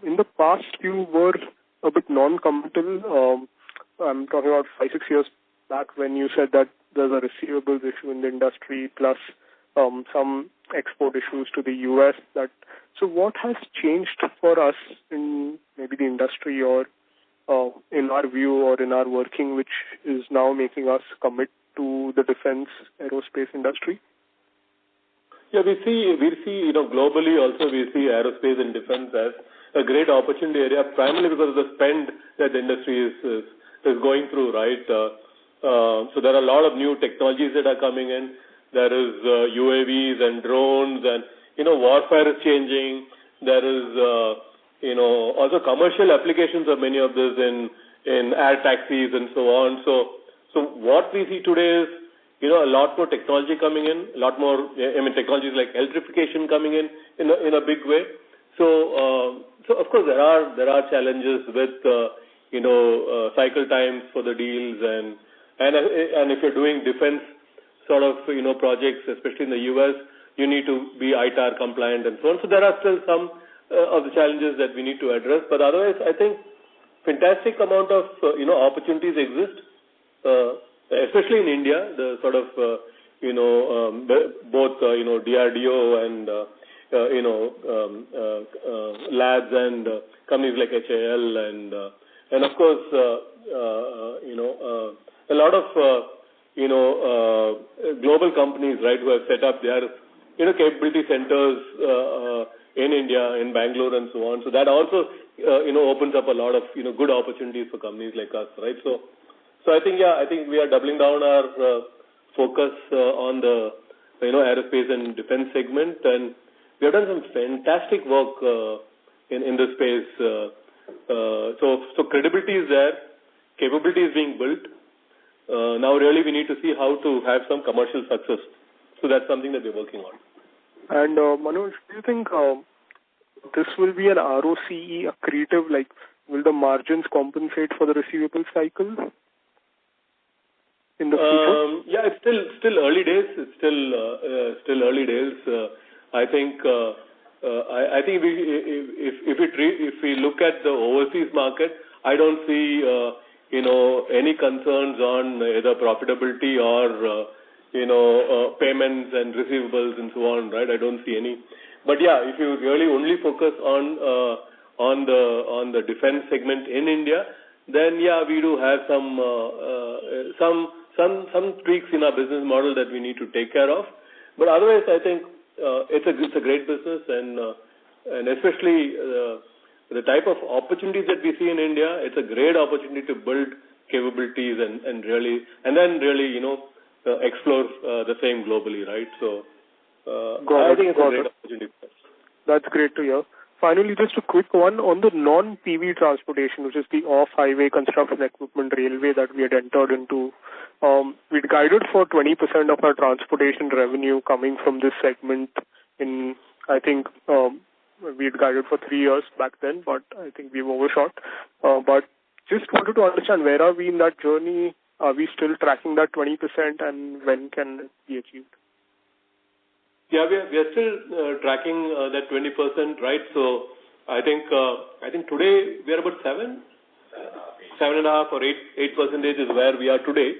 In the past, you were a bit non-committal. I'm talking about 5-6 years back when you said that there's a receivables issue in the industry plus some export issues to the U.S. So what has changed for us in maybe the industry or in our view or in our working, which is now making us commit to the defense aerospace industry? Yeah, we see, globally also we see aerospace and defense as a great opportunity area, primarily because of the spend that the industry is going through, right? So there are a lot of new technologies that are coming in. There is UAVs and drones and, warfare is changing. There is, also commercial applications of many of this in air taxis and so on. So what we see today is, a lot more technology coming in, a lot more, technologies like electrification coming in a big way. So of course there are challenges with, cycle times for the deals and if you're doing defense sort of, projects, especially in the US, you need to be ITAR compliant and so on. So there are still some of the challenges that we need to address. But otherwise, I think fantastic amount of, opportunities exist, especially in India, the sort of, both, DRDO and, labs and companies like HAL and of course, a lot of, global companies, right, who have set up their, capability centers in India, in Bangalore and so on. So that also, opens up a lot of, good opportunities for companies like us, right? So I think we are doubling down our focus on the, aerospace and defense segment, and we have done some fantastic work in this space. So credibility is there, capability is being built. Now really we need to see how to have some commercial success. So that's something that we're working on. And Manoj, do you think this will be an ROCE accretive? Like, will the margins compensate for the receivable cycle in the future? Yeah, it's still early days. It's still early days. I think if we look at the overseas market, I don't see any concerns on either profitability or payments and receivables and so on, right? I don't see any. But yeah, if you really only focus on the defense segment in India, then yeah, we do have some tweaks in our business model that we need to take care of. But otherwise, I think it's a great business, and especially the type of opportunities that we see in India, it's a great opportunity to build capabilities and then really explore the same globally, right? So I think it's a great opportunity for us. That's great to hear. Finally, just a quick one on the non-PV transportation, which is the off-highway construction equipment railway that we had entered into. We'd guided for 20% of our transportation revenue coming from this segment in, I think, we'd guided for 3 years back then, but I think we've overshot. But just wanted to understand, where are we in that journey? Are we still tracking that 20%, and when can it be achieved? Yeah, we are still tracking that 20%, right? So I think today we are about 7.5 or 8% is where we are today.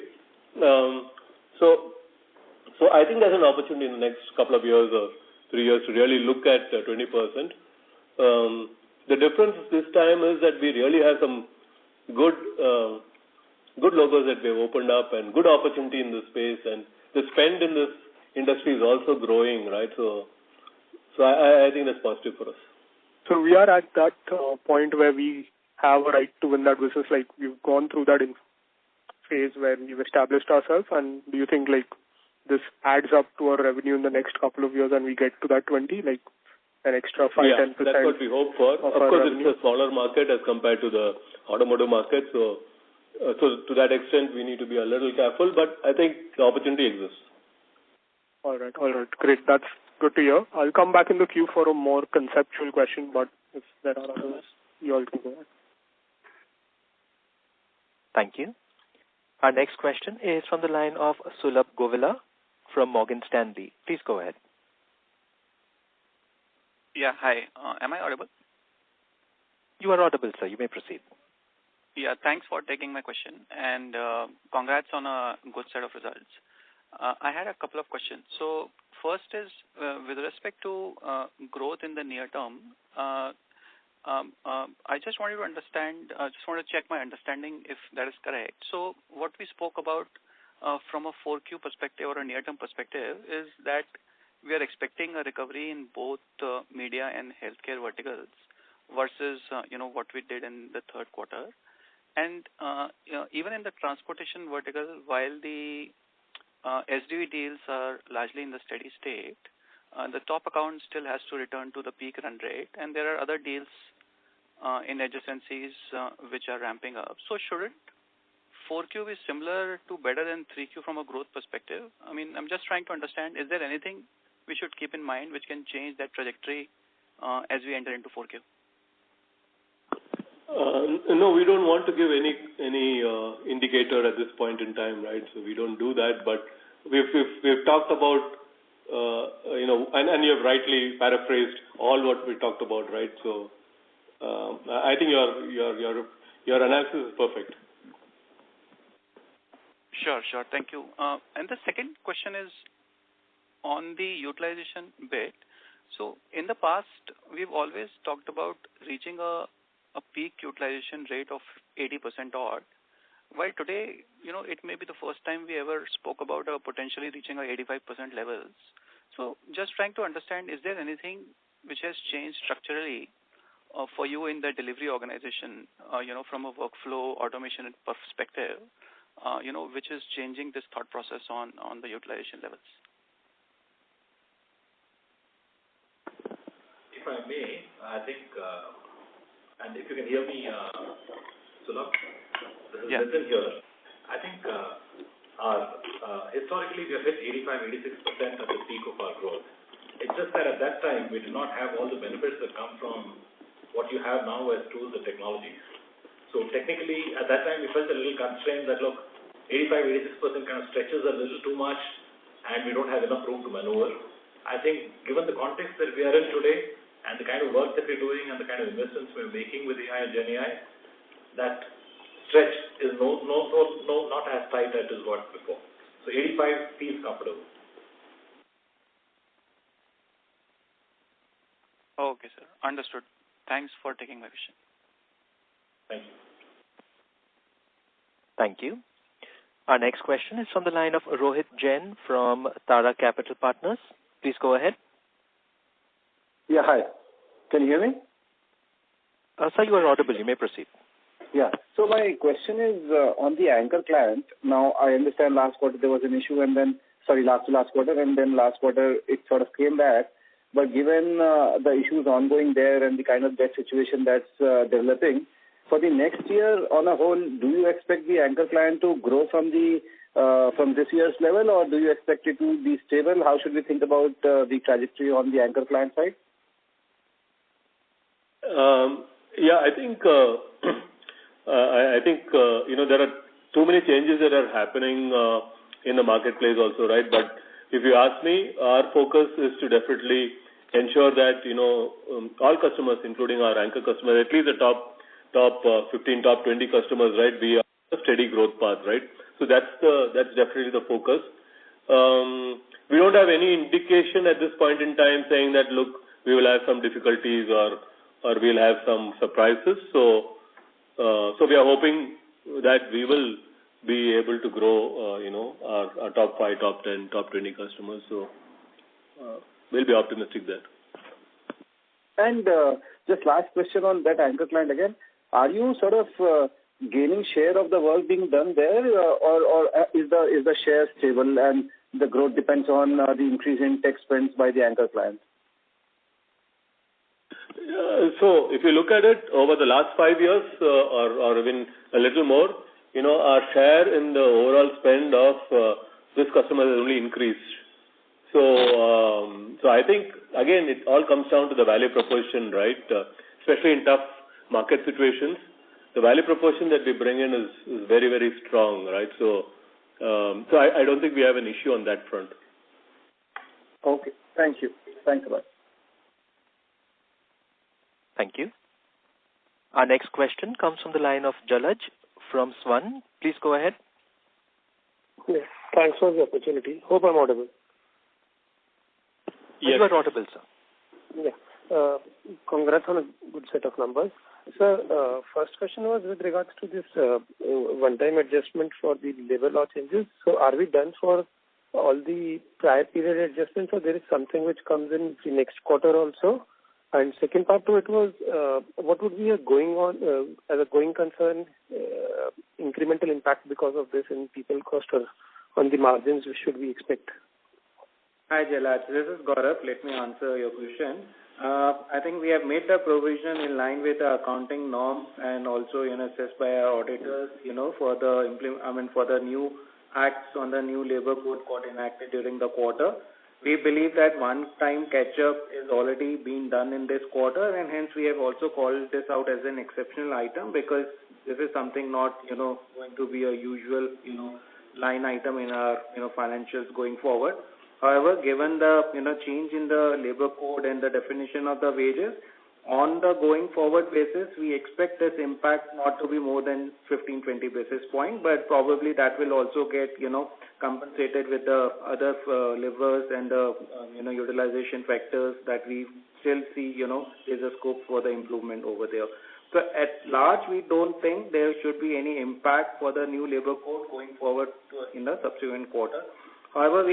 So I think there's an opportunity in the next couple of years or 3 years to really look at 20%. The difference this time is that we really have some good logos that we have opened up and good opportunity in this space, and the spend in this industry is also growing, right? So I think that's positive for us. So we are at that point where we have a right to win that business. Like, we've gone through that phase where we've established ourselves, and do you think like this adds up to our revenue in the next couple of years and we get to that 20, like an extra 5-10%? That's what we hope for. Of course, it's a smaller market as compared to the automotive market. So to that extent, we need to be a little careful, but I think the opportunity exists. All right. Great. That's good to hear. I'll come back in the queue for a more conceptual question, but if there are others, you all can go ahead. Thank you. Our next question is from the line of Sulabh Govila from Morgan Stanley. Please go ahead. Yeah, hi. Am I audible? You are audible, sir. You may proceed. Yeah, thanks for taking my question, and congrats on a good set of results. I had a couple of questions. So first is with respect to growth in the near term, I just wanted to understand, just want to check my understanding if that is correct. So what we spoke about from a 4Q perspective or a near-term perspective is that we are expecting a recovery in both media and healthcare verticals versus what we did in the third quarter. And even in the transportation vertical, while the SDV deals are largely in the steady state, the top account still has to return to the peak run rate, and there are other deals in adjacencies which are ramping up. So shouldn't 4Q is similar to better than 3Q from a growth perspective? I mean, I'm just trying to understand, is there anything we should keep in mind which can change that trajectory as we enter into 4Q? No, we don't want to give any indicator at this point in time, right? So we don't do that, but we've talked about, and you have rightly paraphrased all what we talked about, right? So I think your analysis is perfect. Sure. Thank you. And the second question is on the utilization bit. So in the past, we've always talked about reaching a peak utilization rate of 80% odd. While today, it may be the first time we ever spoke about potentially reaching our 85% levels. So just trying to understand, is there anything which has changed structurally for you in the delivery organization, from a workflow automation perspective, which is changing this thought process on the utilization levels? If I may, I think, and if you can hear me, Sulabh, this is Nitin here. I think historically we have hit 85-86% at the peak of our growth. It's just that at that time we did not have all the benefits that come from what you have now as tools and technologies. So technically, at that time, we felt a little constrained that, look, 85-86% kind of stretches a little too much, and we don't have enough room to maneuver. I think, given the context that we are in today, and the kind of work that we're doing, and the kind of investments we're making with AI and GenAI, that stretch is not as tight as it was before. So 85 feels comfortable. Okay, sir. Understood. Thanks for taking my question. Thank you. Thank you. Our next question is from the line of Rohit Jain from Tata Capital Partners. Please go ahead. Yeah, hi. Can you hear me? Sir, you are audible. You may proceed. Yeah. So my question is on the anchor client. Now, I understand last quarter there was an issue last quarter, and then last quarter it sort of came back. But given the issues ongoing there and the kind of debt situation that's developing, for the next year on a whole, do you expect the anchor client to grow from this year's level, or do you expect it to be stable? How should we think about the trajectory on the anchor client side? I think there are too many changes that are happening in the marketplace also, right? But if you ask me, our focus is to definitely ensure that all customers, including our anchor customers, at least the top 15, top 20 customers, right? We are on a steady growth path, right? So that's definitely the focus. We don't have any indication at this point in time saying that, look, we will have some difficulties or we'll have some surprises. So we are hoping that we will be able to grow, our top 5, top 10, top 20 customers. So we'll be optimistic there. And just last question on that anchor client again. Are you sort of gaining share of the work being done there, or is the share stable and the growth depends on the increase in tech spends by the anchor client? So if you look at it over the last 5 years or even a little more, our share in the overall spend of this customer has only increased. So I think, again, it all comes down to the value proposition, right? Especially in tough market situations, the value proposition that we bring in is very, very strong, right? So I don't think we have an issue on that front. Okay. Thank you. Thanks a lot. Thank you. Our next question comes from the line of Jalaj from Swan. Please go ahead. Yes. Thanks for the opportunity. Hope I'm audible. Yes. You are audible, sir. Yeah. Congrats on a good set of numbers. Sir, first question was with regards to this one-time adjustment for the labor law changes. So are we done for all the prior period adjustments, or there is something which comes in the next quarter also? And second part to it was, what would be as a going concern, incremental impact because of this in people cost or on the margins should we expect? Hi, Jalaj. This is Gaurav. Let me answer your question. I think we have made the provision in line with the accounting norms and also, assessed by our auditors, for the new acts on the new labor code got enacted during the quarter. We believe that one-time catch-up is already being done in this quarter, and hence we have also called this out as an exceptional item because this is something not, going to be a usual, line item in our, financials going forward. However, given the change in the labor code and the definition of the wages, on the going forward basis, we expect this impact not to be more than 15-20 basis points, but probably that will also get compensated with the other levers and the utilization factors that we still see there's a scope for the improvement over there. So at large, we don't think there should be any impact for the new labor code going forward in the subsequent quarter. However,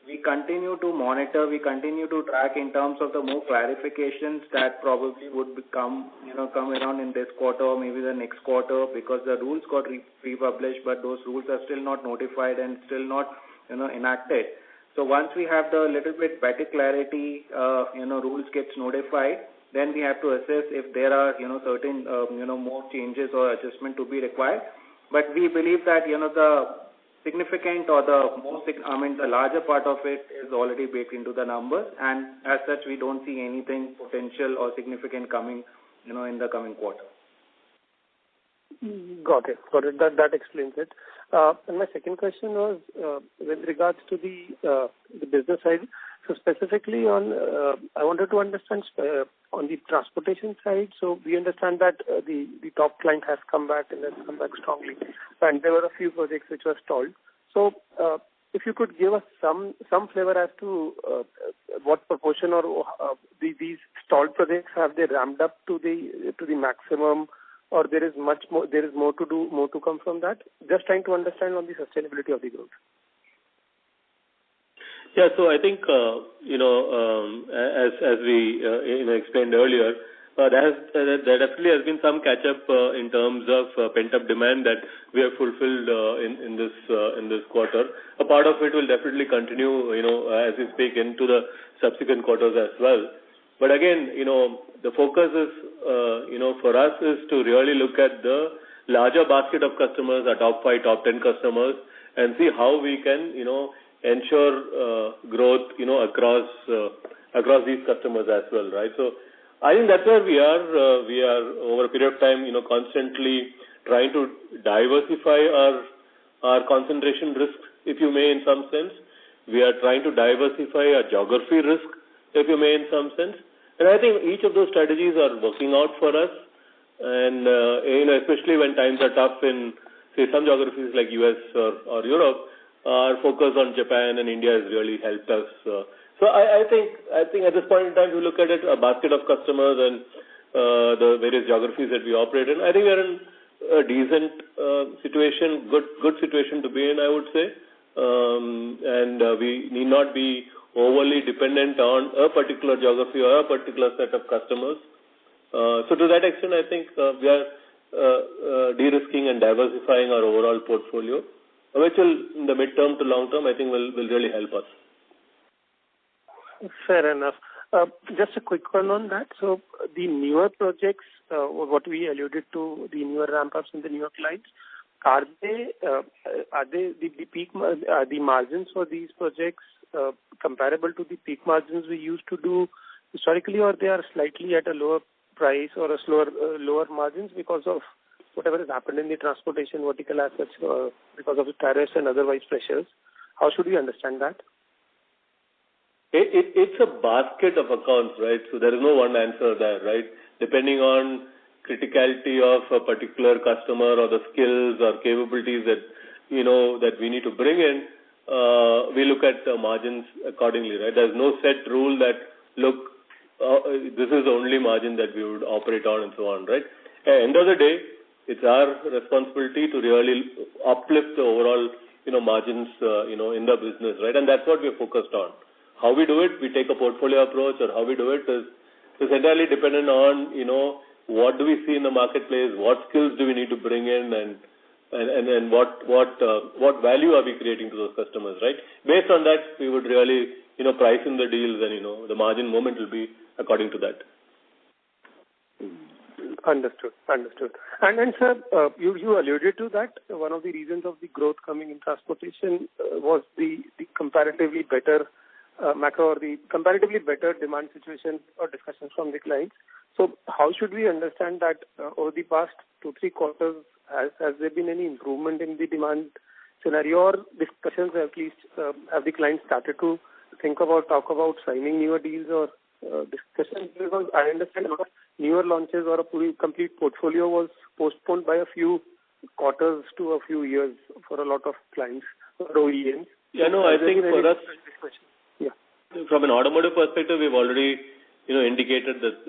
we continue to monitor, we continue to track in terms of the more clarifications that probably would come around in this quarter or maybe the next quarter, because the rules got republished, but those rules are still not notified and still not, enacted. So once we have the little bit better clarity, rules gets notified, then we have to assess if there are, certain, more changes or adjustment to be required. But we believe that, the significant or the larger part of it is already baked into the numbers, and as such, we don't see anything potential or significant coming, in the coming quarter. Got it. That explains it. And my second question was with regards to the business side. So specifically on, I wanted to understand on the transportation side. So we understand that the top client has come back and has come back strongly, and there were a few projects which were stalled. So if you could give us some flavor as to what proportion or these stalled projects, have they ramped up to the maximum, or there is more to do, more to come from that? Just trying to understand on the sustainability of the growth. Yeah, so I think, as we explained earlier, there definitely has been some catch-up in terms of pent-up demand that we have fulfilled in this quarter. A part of it will definitely continue, as we speak into the subsequent quarters as well. But again, the focus is, for us is to really look at the larger basket of customers, our top 5, top 10 customers, and see how we can, ensure growth, across these customers as well, right? So I think that's where we are. We are over a period of time, constantly trying to diversify our concentration risk, if you may, in some sense. We are trying to diversify our geography risk, if you may, in some sense. And I think each of those strategies are working out for us. And, especially when times are tough in, say, some geographies like US or Europe, our focus on Japan and India has really helped us. So I think at this point in time, we look at it, a basket of customers and the various geographies that we operate in. I think we're in a decent situation, good situation to be in, I would say. And we need not be overly dependent on a particular geography or a particular set of customers. So to that extent, I think we are de-risking and diversifying our overall portfolio, which will, in the midterm to long term, I think will really help us. Fair enough. Just a quick one on that. So the newer projects, what we alluded to, the newer ramp-ups and the newer clients, are they the peak? Are the margins for these projects comparable to the peak margins we used to do historically, or they are slightly at a lower price or a lower margins because of whatever has happened in the transportation vertical assets, because of the tariffs and otherwise pressures? How should we understand that? It's a basket of accounts, right? So there is no one answer there, right? Depending on criticality of a particular customer or the skills or capabilities that, that we need to bring in, we look at the margins accordingly, right? There's no set rule that, look, this is the only margin that we would operate on and so on, right? At the end of the day, it's our responsibility to really uplift the overall, margins, in the business, right? And that's what we're focused on. How we do it, we take a portfolio approach, or how we do it is entirely dependent on, what do we see in the marketplace, what skills do we need to bring in, and what value are we creating to those customers, right? Based on that, we would really, price in the deals, and, the margin movement will be according to that. Understood. And sir, you alluded to that one of the reasons of the growth coming in transportation was the comparatively better macro or the comparatively better demand situation or discussions from the clients. So how should we understand that over the past 2-3 quarters, has there been any improvement in the demand scenario or discussions at least? Have the clients started to talk about signing newer deals or discussions? Because I understand a lot of newer launches or a complete portfolio was postponed by a few quarters to a few years for a lot of clients or OEMs. Yeah, no, I think for us, from an automotive perspective, we've already, indicated that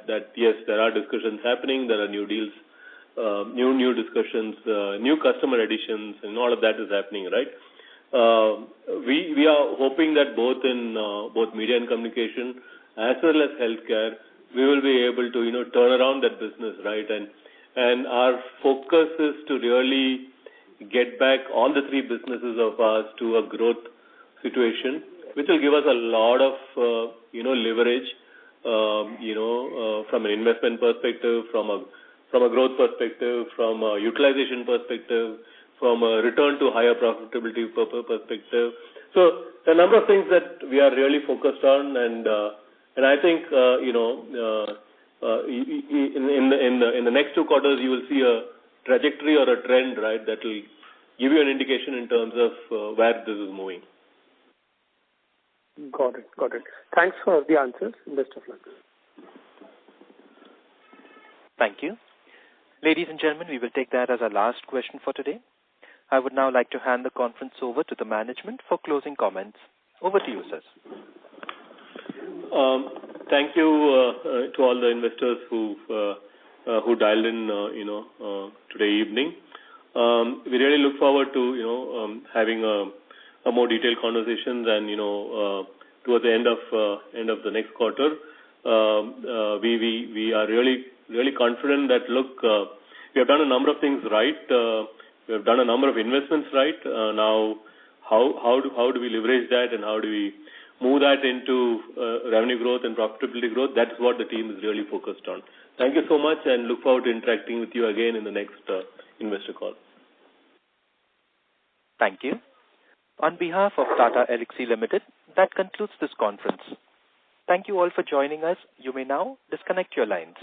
that yes, there are discussions happening, there are new deals, new discussions, new customer additions, and all of that is happening, right? We are hoping that both in both media and communication as well as healthcare, we will be able to turn around that business, right? And our focus is to really get back all the three businesses of ours to a growth situation, which will give us a lot of leverage, from an investment perspective, from a growth perspective, from a utilization perspective, from a return to higher profitability perspective. So there are a number of things that we are really focused on, and I think in the next 2 quarters you will see a trajectory or a trend, right, that will give you an indication in terms of where this is moving. Got it. Thanks for the answers. Best of luck. Thank you. Ladies and gentlemen, we will take that as our last question for today. I would now like to hand the conference over to the management for closing comments. Over to you, sirs. Thank you to all the investors who dialed in, today evening. We really look forward to having a more detailed conversations, and towards the end of the next quarter, we are really confident that we have done a number of things right. We have done a number of investments right. Now, how do we leverage that, and how do we move that into revenue growth and profitability growth? That's what the team is really focused on. Thank you so much, and look forward to interacting with you again in the next investor call. Thank you. On behalf of Tata Elxsi Ltd, that concludes this conference. Thank you all for joining us. You may now disconnect your lines.